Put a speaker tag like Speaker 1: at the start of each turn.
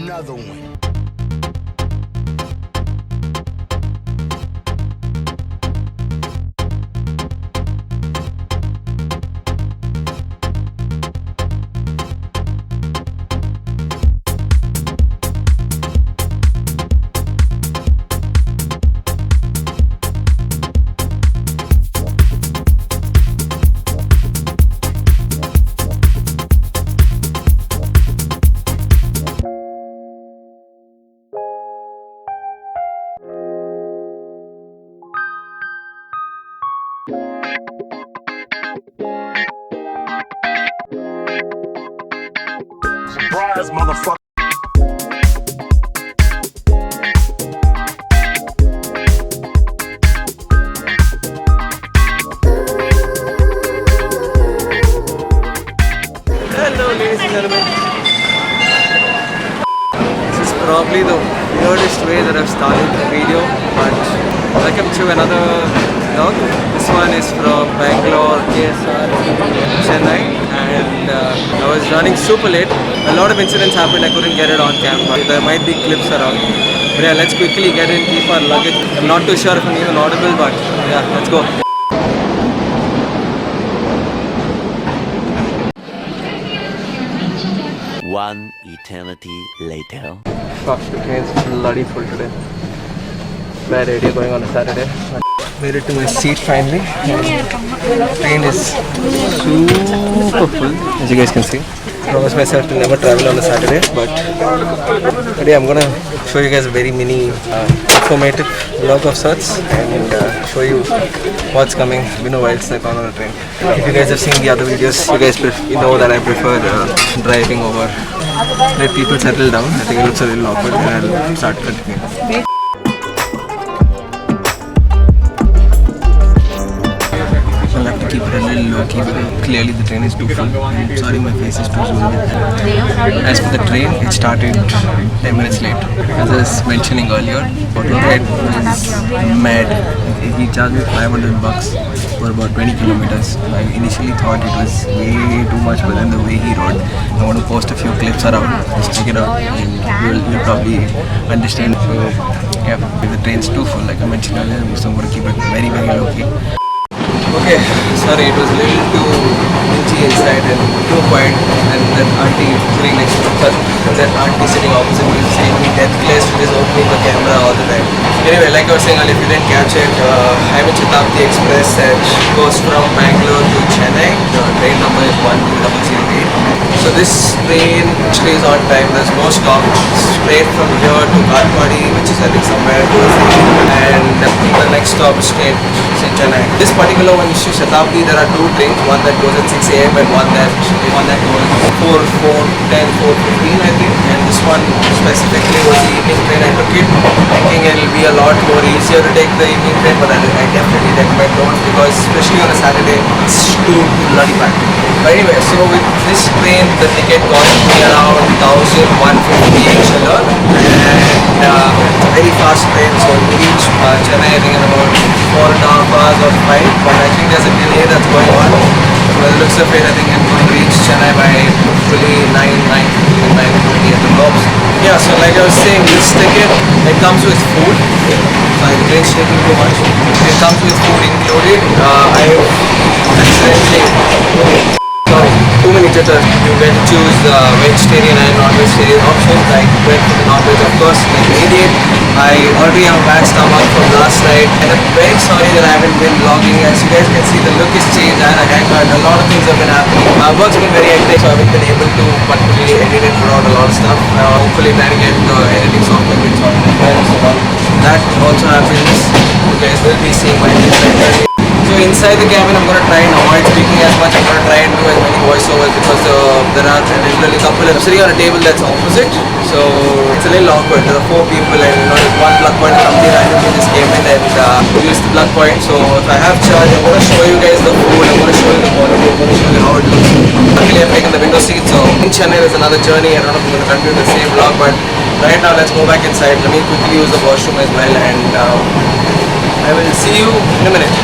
Speaker 1: another one. Surprise, motherfucker.
Speaker 2: Hello ladies and gentlemen. This is probably the weirdest way that I've started the video, but welcome to another vlog. This one is from Bangalore, KSR, Chennai, and I was running super late. A lot of incidents happened, I couldn't get it on camera. There might be clips around. But yeah, let's quickly get in, keep our luggage. I'm not too sure if I'm even audible, but yeah, let's go.
Speaker 3: One eternity later.
Speaker 2: Fuck, the train's bloody full today. Bad idea going on a Saturday. Made it to my seat finally. The train is super full, as you guys can see. I promised myself to never travel on a Saturday, but today I'm gonna show you guys a very mini informative vlog of sorts and show you what's coming. You know why it's like on a train. If you guys have seen the other videos, you guys know that I prefer driving over. Let people settle down. I think it looks a little awkward, and I'll start continuing. I'll have to keep it a little low key, but clearly the train is too full. Sorry, my face is too zoomed in. As for the train, it started 10 minutes late. As I was mentioning earlier, the ride was mad. He charged me $500 for about 20 kilometers. I initially thought it was way too much, but then the way he rode, I want to post a few clips around. Just check it out, and you'll probably understand. So yeah, if the train's too full, like I mentioned earlier, so I'm going to keep it very, very low key. Okay, sorry, it was a little too dingy inside and too quiet, and that auntie sitting next to me, that auntie sitting opposite me is saying me death glass, just opening the camera all the time. Anyway, like I was saying earlier, if you didn't catch it, I'm in Shatabdi Express that goes from Bangalore to Chennai. The train number is 12008. So this train actually is on time, there's no stop, straight from here to Katpadi, which is I think somewhere towards the east, and the next stop is straight in Chennai. This particular one is Shatabdi. There are two trains, one that goes at 6 AM and one that goes 4, 10, 4:15 I think, and this one specifically was the evening train. I took it thinking it will be a lot more easier to take the evening train, but I definitely recommend don't, because especially on a Saturday it's too bloody packed. But anyway, so with this train the ticket cost me around 1,150 each alone, and it's a very fast train, so we reach Chennai I think in about 4.5 hours or 5, but I think there's a delay that's going on. By the looks of it, I think I'm going to reach Chennai by hopefully 9:30 at the tops. Yeah, so like I was saying, this ticket, it comes with food. Sorry, the train's taking too much. It comes with food included. I accidentally... Sorry, too many jitters. You get to choose vegetarian and non-vegetarian options. I went for the non-veg, of course, like an idiot. I already have a bad stomach from last night, and I'm very sorry that I haven't been vlogging. As you guys can see, the look is changed. I had a haircut, a lot of things have been happening. Work's been very hectic, so I haven't been able to particularly edit and put out a lot of stuff. Hopefully trying to get the editing software bits on as well. That also happens. You guys will be seeing my new. So inside the cabin, I'm going to try and avoid speaking as much. I'm going to try and do as many voiceovers because there are literally a couple. I'm sitting on a table that's opposite, so it's a little awkward. There are 4 people, and there's one plug point. Somebody randomly just came in and used the plug point. So if I have charge, I'm going to show you guys the food. I'm going to show you the quality. I'm going to show you how it looks. Luckily, I've taken the window seat. So in Chennai, there's another journey. I don't know if I'm going to continue the same vlog, but right now, let's go back inside. Let me quickly use the washroom as well, and I will see you in a minute.